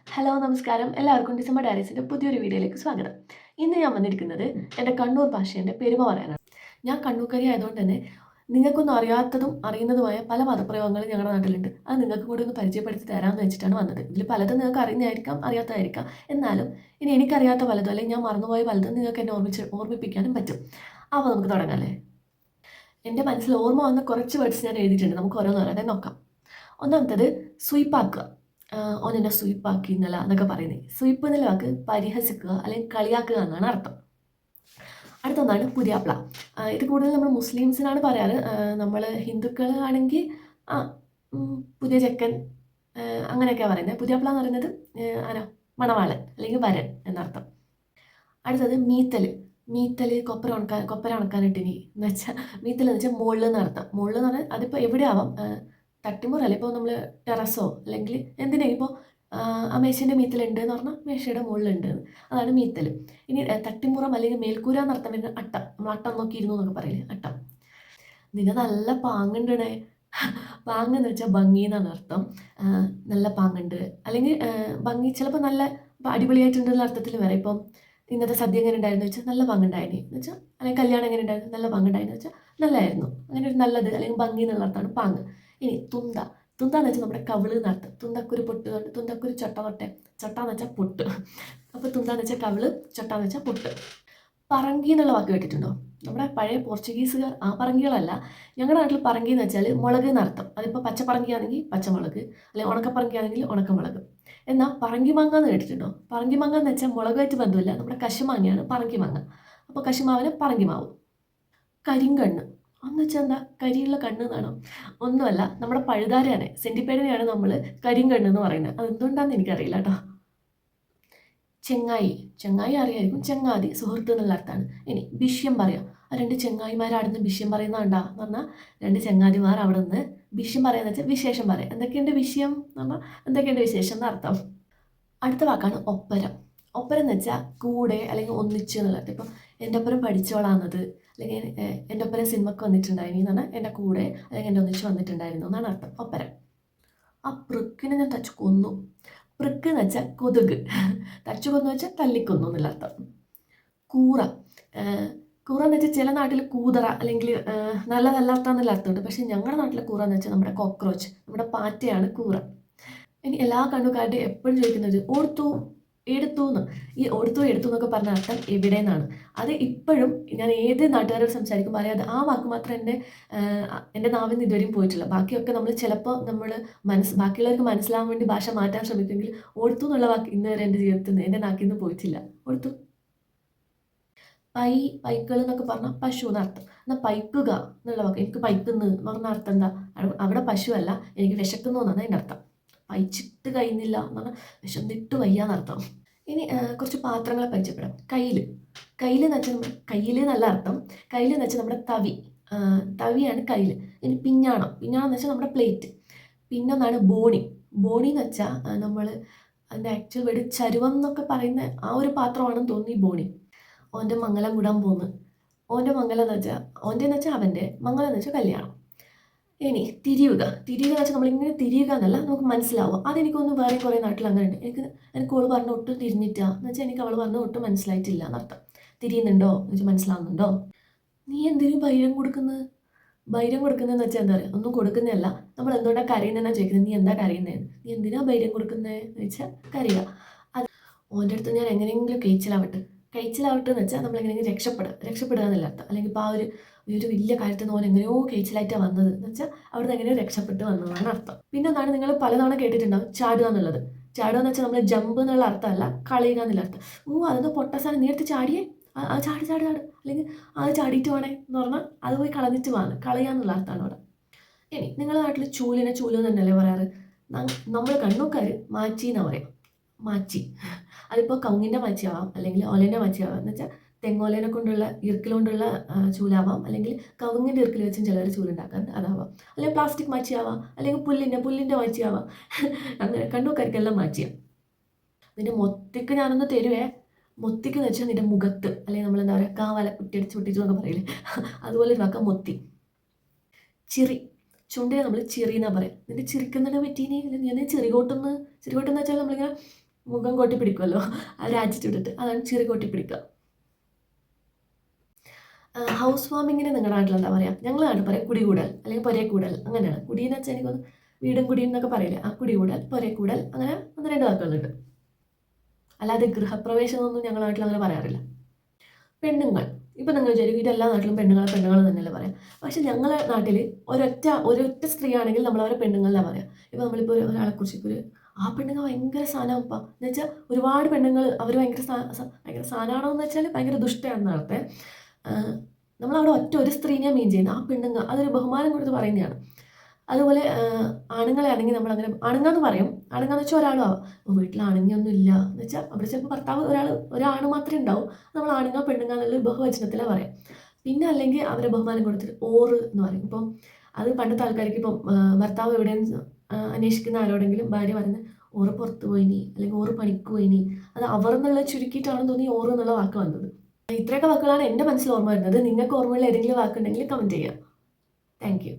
Hello നമസ്കാരം എല്ലാവർക്കും December ഡയറീസിൻ്റെ പുതിയൊരു വീഡിയോയിലേക്ക് സ്വാഗതം. ഇന്ന് ഞാൻ വന്നിരിക്കുന്നത് എൻ്റെ കണ്ണൂർ ഭാഷേൻ്റെ പെരുമ പറയാനാണ്. ഞാൻ കണ്ണൂർക്കാരി ആയതുകൊണ്ട് തന്നെ നിങ്ങൾക്കൊന്നും അറിയാത്തതും അറിയുന്നതുമായ പല പദപ്രയോഗങ്ങളും ഞങ്ങളുടെ നാട്ടിലുണ്ട്. അത് നിങ്ങൾക്ക് കൂടി ഒന്ന് പരിചയപ്പെടുത്തി തരാമെന്ന് വെച്ചിട്ടാണ് വന്നത്. ഇതിൽ പലതും നിങ്ങൾക്ക് അറിയുന്നതായിരിക്കാം, അറിയാത്തതായിരിക്കാം. എന്നാലും ഇനി എനിക്കറിയാത്ത പലതും അല്ലെങ്കിൽ ഞാൻ മറന്നുപോയ പലതും നിങ്ങൾക്ക് എന്നെ ഓർമ്മിപ്പിക്കാനും പറ്റും. അപ്പോൾ നമുക്ക് തുടങ്ങാമല്ലേ? എൻ്റെ മനസ്സിൽ ഓർമ്മ വന്ന കുറച്ച് വേർഡ്സ് ഞാൻ എഴുതിയിട്ടുണ്ട്. നമുക്ക് ഓരോന്നോരോന്നെ നോക്കാം. ഒന്നാമത്തേത് സ്വീപ്പാക്കുക. ഓനെന്നെ സ്വീപ്പാക്കി എന്നല്ല എന്നൊക്കെ പറയുന്നത്. സ്വീപ്പ് എന്നുള്ള വാക്ക് പരിഹസിക്കുക അല്ലെങ്കിൽ കളിയാക്കുക എന്നാണ് അർത്ഥം. അടുത്തൊന്നാണ് പുതിയാപ്ല. ഇത് കൂടുതൽ നമ്മൾ മുസ്ലിംസിനാണ് പറയാറ്. നമ്മൾ ഹിന്ദുക്കൾ ആണെങ്കിൽ ആ പുതിയ ചെക്കൻ അങ്ങനെയൊക്കെയാണ് പറയുന്നത്. പുതിയാപ്ല എന്ന് പറയുന്നത് ആരോ മണവാളൻ അല്ലെങ്കിൽ വരൻ എന്നർത്ഥം. അടുത്തത് മീത്തൽ. മീത്തൽ കൊപ്പര ഉണക്കാനിട്ടിനി എന്ന് വെച്ചാൽ മീത്തൽ എന്ന് വെച്ചാൽ മുകളിൽ നിന്ന് അർത്ഥം. മുകളിൽ എന്ന് പറഞ്ഞാൽ അതിപ്പോൾ എവിടെയാവാം, തട്ടിമുറല്ല. ഇപ്പോൾ നമ്മൾ ടെറസോ അല്ലെങ്കിൽ എന്തിനാ ഇപ്പോൾ മേശേൻ്റെ മീത്തലുണ്ട് എന്ന് പറഞ്ഞാൽ മേശയുടെ മുകളിലുണ്ട്, അതാണ് മീത്തൽ. ഇനി തട്ടിമുറം അല്ലെങ്കിൽ മേൽക്കൂര എന്നർത്ഥം വരുന്ന അട്ടം. നമ്മൾ അട്ടം നോക്കിയിരുന്നു എന്നൊക്കെ പറയില്ലേ, അട്ടം. നിന്നെ നല്ല പാങ്ങുണ്ടേ. പാങ്ങ് എന്ന് വെച്ചാൽ ഭംഗി എന്നാണ് അർത്ഥം. നല്ല പാങ്ങുണ്ട് അല്ലെങ്കിൽ ഭംഗി, ചിലപ്പോൾ നല്ല അടിപൊളിയായിട്ടുണ്ടെന്നുള്ള അർത്ഥത്തിൽ വരാം. ഇപ്പം ഇന്നത്തെ സദ്യ എങ്ങനെ ഉണ്ടായിരുന്നു വെച്ചാൽ നല്ല പങ്കുണ്ടായിനി എന്ന് വെച്ചാൽ, അല്ലെങ്കിൽ കല്യാണം എങ്ങനെ ഉണ്ടായിരുന്നു നല്ല പങ്കുണ്ടായെന്ന് വെച്ചാൽ നല്ലതായിരുന്നു. അങ്ങനെ ഒരു നല്ലത് അല്ലെങ്കിൽ ഭംഗി എന്നുള്ള അർത്ഥമാണ് പാങ്ങ്. ഇനി തുന്ത. തുന്ത എന്ന് വെച്ചാൽ നമ്മുടെ കവിള് എന്നർത്ഥം. തുന്തക്കുരു പൊട്ട് കൊണ്ട് തുന്തക്കുരു ചൊട്ട തൊട്ടെ. ചൊട്ട എന്ന് വെച്ചാൽ പൊട്ട്. അപ്പോൾ തുന്ത എന്ന് വെച്ചാൽ കവിള്, ചൊട്ട എന്ന് വെച്ചാൽ പൊട്ട്. പറങ്കി എന്നുള്ള വാക്ക് കേട്ടിട്ടുണ്ടോ? നമ്മുടെ പഴയ പോർച്ചുഗീസുകാർ ആ പറങ്കികളല്ല. ഞങ്ങളുടെ നാട്ടിൽ പറങ്കി എന്ന് വെച്ചാൽ മുളക് എന്നർത്ഥം. അതിപ്പോൾ പച്ചപ്പറങ്കിയാണെങ്കിൽ പച്ചമുളക്, അല്ലെങ്കിൽ ഉണക്കപ്പറങ്കിയാണെങ്കിൽ ഉണക്കമുളക്. എന്നാൽ പറങ്കി മാങ്ങ എന്ന് കേട്ടിട്ടുണ്ടോ? പറങ്കി മാങ്ങ എന്ന് വെച്ചാൽ മുളകുമായിട്ട് ബന്ധമില്ല, നമ്മുടെ കശുമാങ്ങയാണ് പറങ്കി മാങ്ങ. അപ്പോൾ കശുമാവിന് പറങ്കി മാവ്. കരിങ്കണ്ണ് എന്ന് വെച്ചാൽ എന്താ? കരിയുള്ള കണ്ണ് എന്നാണോ? ഒന്നുമല്ല, നമ്മുടെ പഴുതാരയാണ്, സെൻറ്റിപ്പേടിനെയാണ് നമ്മൾ കരിങ്കണ്ണ് എന്ന് പറയുന്നത്. അതെന്തുകൊണ്ടാണെന്ന് എനിക്കറിയില്ല കേട്ടോ. ചെങ്ങായി. ചെങ്ങായി അറിയായിരിക്കും. ചെങ്ങാതി, സുഹൃത്ത് എന്നുള്ള അർത്ഥമാണ്. ഇനി ഭിഷ്യം പറയാം. ആ രണ്ട് ചെങ്ങായിമാർ അവിടെ നിന്ന് ഭിഷ്യം പറയുന്നതാണ്ടാ എന്ന് പറഞ്ഞാൽ രണ്ട് ചെങ്ങാതിമാർ അവിടെ നിന്ന് ഭിഷ്യം പറയാന്ന് വെച്ചാൽ വിശേഷം പറയാം. എന്തൊക്കെയുണ്ട് വിഷയം എന്ന് പറഞ്ഞാൽ എന്തൊക്കെയുണ്ട് വിശേഷം എന്നർത്ഥം. അടുത്ത വാക്കാണ് ഒപ്പരം. ഒപ്പരം എന്ന് വെച്ചാൽ കൂടെ അല്ലെങ്കിൽ ഒന്നിച്ച് എന്നുള്ളത്. ഇപ്പം എൻ്റെ ഒപ്പരം പഠിച്ചോളാന്നത്, അല്ലെങ്കിൽ എൻ്റെ ഒപ്പരം സിനിമക്ക് വന്നിട്ടുണ്ടായിരുന്നു എന്ന് പറഞ്ഞാൽ എൻ്റെ കൂടെ അല്ലെങ്കിൽ എൻ്റെ ഒന്നിച്ച് വന്നിട്ടുണ്ടായിരുന്നു എന്നാണ് അർത്ഥം. ഒപ്പരം. ആ പൃക്കിനെ ഞാൻ തച്ച് കൊന്നു. പൃക്ക് എന്ന് വെച്ചാൽ കൊതുക്, തച്ചു കൊന്നു വെച്ചാൽ തല്ലിക്കൊന്നു എന്നുള്ള അർത്ഥം. കൂറ. കൂറ എന്ന് വെച്ചാൽ ചില നാട്ടിൽ കൂതറ അല്ലെങ്കിൽ നല്ലതല്ലാത്ത എന്നുള്ള അർത്ഥമുണ്ട്. പക്ഷേ ഞങ്ങളുടെ നാട്ടിലെ കൂറ എന്ന് വെച്ചാൽ നമ്മുടെ കോക്രോച്ച്, നമ്മുടെ പാറ്റയാണ് കൂറ. ഇനി എല്ലാ കണ്ണുകാരുടെയും എപ്പോഴും ചോദിക്കുന്നത് ഓർത്തു എടുത്തു എന്ന്. ഈ ഓർത്തു എടുത്തു എന്നൊക്കെ പറഞ്ഞ അർത്ഥം എവിടെ നിന്നാണ്? അത് ഇപ്പോഴും ഞാൻ ഏത് നാട്ടുകാരോട് സംസാരിക്കുമ്പോൾ അറിയാതെ ആ വാക്ക് മാത്രം എൻ്റെ നാവിൽ നിന്ന് ഇതുവരെയും പോയിട്ടില്ല. ബാക്കിയൊക്കെ നമ്മൾ ചിലപ്പോൾ ബാക്കിയുള്ളവർക്ക് മനസ്സിലാവാൻ വേണ്ടി ഭാഷ മാറ്റാൻ ശ്രമിക്കുമെങ്കിൽ ഓർത്തു എന്നുള്ള വാക്ക് ഇന്ന് വരെ എൻ്റെ ജീവിതത്തിൽ നിന്ന് എൻ്റെ നാക്കിൽ നിന്ന് പോയിട്ടില്ല. ഓർത്തു. പൈക്കൾ എന്നൊക്കെ പറഞ്ഞാൽ പശു എന്നർത്ഥം. എന്നാൽ പൈക്കുക എന്നുള്ള വാക്ക്, എനിക്ക് പൈക്കുന്നു എന്ന് പറഞ്ഞ അർത്ഥം എന്താ? അവിടെ പശുവല്ല, എനിക്ക് വിശക്കുന്നു എന്നാണ് അതിൻ്റെ അർത്ഥം. പൈച്ചിട്ട് കഴിയുന്നില്ല എന്ന് പറഞ്ഞാൽ വിശന്നിട്ട് വയ്യാന്നർത്ഥം. ഇനി കുറച്ച് പാത്രങ്ങളെ പരിചയപ്പെടാം. കയ്യിൽ. കയ്യിൽ എന്ന് വെച്ചാൽ നമ്മുടെ കയ്യിൽ നല്ല അർത്ഥം. കയ്യിൽ എന്ന് വെച്ചാൽ നമ്മുടെ തവി. തവിയാണ് കയ്യിൽ. ഇനി പിഞ്ഞാണം. പിഞ്ഞാണം എന്ന് വെച്ചാൽ നമ്മുടെ പ്ലേറ്റ്. പിന്നൊന്നാണ് ബോണി. ബോണി എന്ന് വെച്ചാൽ നമ്മൾ അതിൻ്റെ ആക്ച്വൽ വേർഡ് ചരുവം എന്നൊക്കെ പറയുന്ന ആ ഒരു പാത്രമാണെന്ന് തോന്നി ബോണി. ഓൻ്റെ മംഗലം കൂടാൻ പോകുന്നു. ഓൻ്റെ മംഗലം എന്ന് വെച്ചാൽ ഓൻ്റെ എന്ന് വെച്ചാൽ അവൻ്റെ, മംഗലം എന്ന് വെച്ചാൽ കല്യാണം. ഇനി തിരിയുക. തിരിയുക എന്ന് വെച്ചാൽ നമ്മളിങ്ങനെ തിരിയുക എന്നല്ല, നമുക്ക് മനസ്സിലാവും. അതെനിക്കൊന്ന് വേറെ കുറേ നാട്ടിൽ അങ്ങനെ ഉണ്ട്. എനിക്ക് അവൾ പറഞ്ഞ ഒട്ടും തിരിഞ്ഞിട്ടാ എന്ന് വെച്ചാൽ എനിക്ക് അവൾ പറഞ്ഞ ഒട്ടും മനസ്സിലായിട്ടില്ല എന്നർത്ഥം. തിരിയുന്നുണ്ടോ എന്ന് വെച്ചാൽ മനസ്സിലാവുന്നുണ്ടോ? നീ എന്തിനും ബൈരം കൊടുക്കുന്നത്? ബൈരം കൊടുക്കുന്നതെന്ന് വെച്ചാൽ എന്താ പറയുക, ഒന്നും കൊടുക്കുന്നതല്ല. നമ്മൾ എന്തുകൊണ്ടാണ് കരയുന്നതെന്നാണ് ചോദിക്കുന്നത്. നീ എന്താ കരയുന്നതെന്ന്. നീ എന്തിനാ ബൈരം കൊടുക്കുന്നത് എന്ന് വെച്ചാൽ കരയുക. അത് ഓൻ്റെ അടുത്ത് ഞാൻ എങ്ങനെയെങ്കിലും കഴിച്ചിലാവട്ടെ എന്ന് വെച്ചാൽ നമ്മളെങ്ങനെയെങ്കിലും രക്ഷപ്പെടുക എന്നല്ല അർത്ഥം. അല്ലെങ്കിൽ ഇപ്പോൾ ആ ഒരു വലിയ കാര്യത്തിൽ നിന്ന് ഓൻ എങ്ങനെയോ കേച്ചിലായിട്ടാണ് വന്നത് എന്ന് വെച്ചാൽ അവിടുന്ന് എങ്ങനെയോ രക്ഷപ്പെട്ട് വന്നതാണ് അർത്ഥം. പിന്നെ എന്താണ്, നിങ്ങൾ പലതവണ കേട്ടിട്ടുണ്ടാവും ചാടുക എന്നുള്ളത്. ചാടുക എന്ന് വെച്ചാൽ നമ്മൾ ജമ്പ് എന്നുള്ള അർത്ഥമല്ല, കളയുക എന്നുള്ള അർത്ഥം. അതൊന്ന് പൊട്ടസാനം നീ എടുത്ത് ചാടിയേ, അത് ചാട് അല്ലെങ്കിൽ അത് ചാടിയിട്ട് വേണേ എന്ന് പറഞ്ഞാൽ അത് പോയി കളഞ്ഞിട്ട് വേണം, കളയുക എന്നുള്ള അർത്ഥമാണ് അവിടെ. ഇനി നിങ്ങളുടെ നാട്ടിൽ ചൂലിനെ ചൂല് തന്നെയല്ലേ പറയാറ്? നമ്മൾ കണ്ണൂക്കാർ മാച്ചി എന്നാണ് പറയാം. മാച്ചി. അതിപ്പോൾ കവുങ്ങിൻ്റെ മാച്ചിയാവാം അല്ലെങ്കിൽ ഓലേൻ്റെ മാച്ചിയാവാം. എന്ന് വെച്ചാൽ തെങ്ങോലേനെ കൊണ്ടുള്ള ഇറുക്കിലുകൊണ്ടുള്ള ചൂലാവാം, അല്ലെങ്കിൽ കവുങ്ങിൻ്റെ ഇറുക്കിൽ വെച്ചും ചിലർ ചൂലുണ്ടാക്കാറുണ്ട്, അതാവാം. അല്ലെങ്കിൽ പ്ലാസ്റ്റിക് മാച്ചിയാവാം, അല്ലെങ്കിൽ പുല്ലിൻ്റെ മാച്ചിയാവാം. അങ്ങനെ കണ്ണൂക്കാർക്കെല്ലാം മാച്ചിയാം. നിൻ്റെ മൊത്തിക്ക് ഞാനൊന്ന് തരുവേ. മൊത്തിക്ക് എന്ന് വെച്ചാൽ നിൻ്റെ മുഖത്ത്, അല്ലെങ്കിൽ നമ്മളെന്താ പറയുക, കാവല കുട്ടിയടിച്ച് പൊട്ടിച്ചു എന്നൊക്കെ പറയില്ലേ, അതുപോലെ ഒരു വാക്ക മൊത്തി. ചിറി. ചുണ്ടിനെ നമ്മൾ ചിറി എന്നാ പറയാം. നിന്റെ ചിരിക്കുന്നതിനെ പറ്റീനി, അല്ലെങ്കിൽ നീ ചിറികോട്ടെന്ന് വെച്ചാൽ നമ്മളിങ്ങനെ മുഖം കൊട്ടി പിടിക്കുമല്ലോ, ആ ഒരു ആറ്റിറ്റ്യൂഡ് ഇട്ട്, അതാണ് ചിറി കൊട്ടി പിടിക്കുക. ഹൗസ് വാമിങ്ങിന് നിങ്ങളുടെ നാട്ടിൽ എന്താ പറയുക? ഞങ്ങൾ നാട്ടിൽ പറയാം കുടികൂടൽ അല്ലെങ്കിൽ പൊരേക്കൂടൽ, അങ്ങനെയാണ്. കുടീന്ന് വെച്ചാൽ എനിക്കൊന്ന് വീടും കുടിയും എന്നൊക്കെ പറയില്ലേ, ആ കുടികൂടൽ, പൊരേക്കൂടൽ, അങ്ങനെ 1-2 വാക്കുകളുണ്ട്. അല്ലാതെ ഗൃഹപ്രവേശം എന്നൊന്നും ഞങ്ങളുടെ നാട്ടിൽ അങ്ങനെ പറയാറില്ല. പെണ്ണുങ്ങൾ, ഇപ്പം നിങ്ങൾ വിചാരിക്കും ഇതെല്ലാ നാട്ടിലും പെണ്ണുങ്ങൾ തന്നെയല്ലേ പറയാം. പക്ഷെ ഞങ്ങളുടെ നാട്ടിൽ ഒരൊറ്റ സ്ത്രീ ആണെങ്കിൽ നമ്മളവരെ പെണ്ണുങ്ങളെന്നാണ് പറയാം. ഇപ്പോൾ നമ്മളിപ്പോൾ ഒരാളെക്കുറിച്ച് ഇപ്പോൾ ആ പെണ്ണുങ്ങൾ ഭയങ്കര സാധനമാപ്പ എന്ന് വെച്ചാൽ ഒരുപാട് പെണ്ണുങ്ങൾ അവർ ഭയങ്കര സാധനമാണോ എന്ന് വെച്ചാൽ ഭയങ്കര ദുഷ്ടയാണെന്ന് നടത്തെ. നമ്മളവിടെ ഒരു സ്ത്രീനെ മീൻ ചെയ്യുന്നത് ആ പെണ്ണുങ്ങൾ, അതൊരു ബഹുമാനം കൊടുത്ത് പറയുന്നതാണ്. അതുപോലെ ആണുങ്ങളെ ആണെങ്കിൽ നമ്മളങ്ങനെ ആണുങ്ങെന്ന് പറയും. ആണുങ്ങെന്ന് വെച്ചാൽ ഒരാളും ആവാം. വീട്ടിൽ ആണുങ്ങൊന്നും ഇല്ല എന്ന് വെച്ചാൽ അവിടെ ചിലപ്പോൾ ഭർത്താവ് ഒരാണ് മാത്രമേ ഉണ്ടാവും. നമ്മൾ ആണുങ്ങൾ പെണ്ണുങ്ങൾ എന്നുള്ള ബഹുവചനത്തിലാണ് പറയാം. പിന്നെ അല്ലെങ്കിൽ അവരെ ബഹുമാനം കൊടുത്തിട്ട് ഓറ് എന്ന് പറയും. ഇപ്പം അത് പണ്ടത്തെ ആൾക്കാർക്ക് ഇപ്പം ഭർത്താവ് എവിടെയെന്ന് അന്വേഷിക്കുന്ന ആരോടെങ്കിലും ഭാര്യ പറയുന്നത് ഓറ് പുറത്ത് പോയിനി അല്ലെങ്കിൽ ഓറ് പണിക്ക് പോയിനി, അത് അവർ എന്നുള്ള ചുരുക്കിയിട്ടാണെന്ന് തോന്നി ഓറ് എന്നുള്ള വാക്ക് വന്നത്. ഇത്രയൊക്കെ വാക്കുകളാണ് എൻ്റെ മനസ്സിൽ ഓർമ്മ വരുന്നത്. നിങ്ങൾക്ക് ഓർമ്മയുള്ള ഏതെങ്കിലും വാക്കുണ്ടെങ്കിൽ കമൻറ്റ് ചെയ്യാം. Thank you.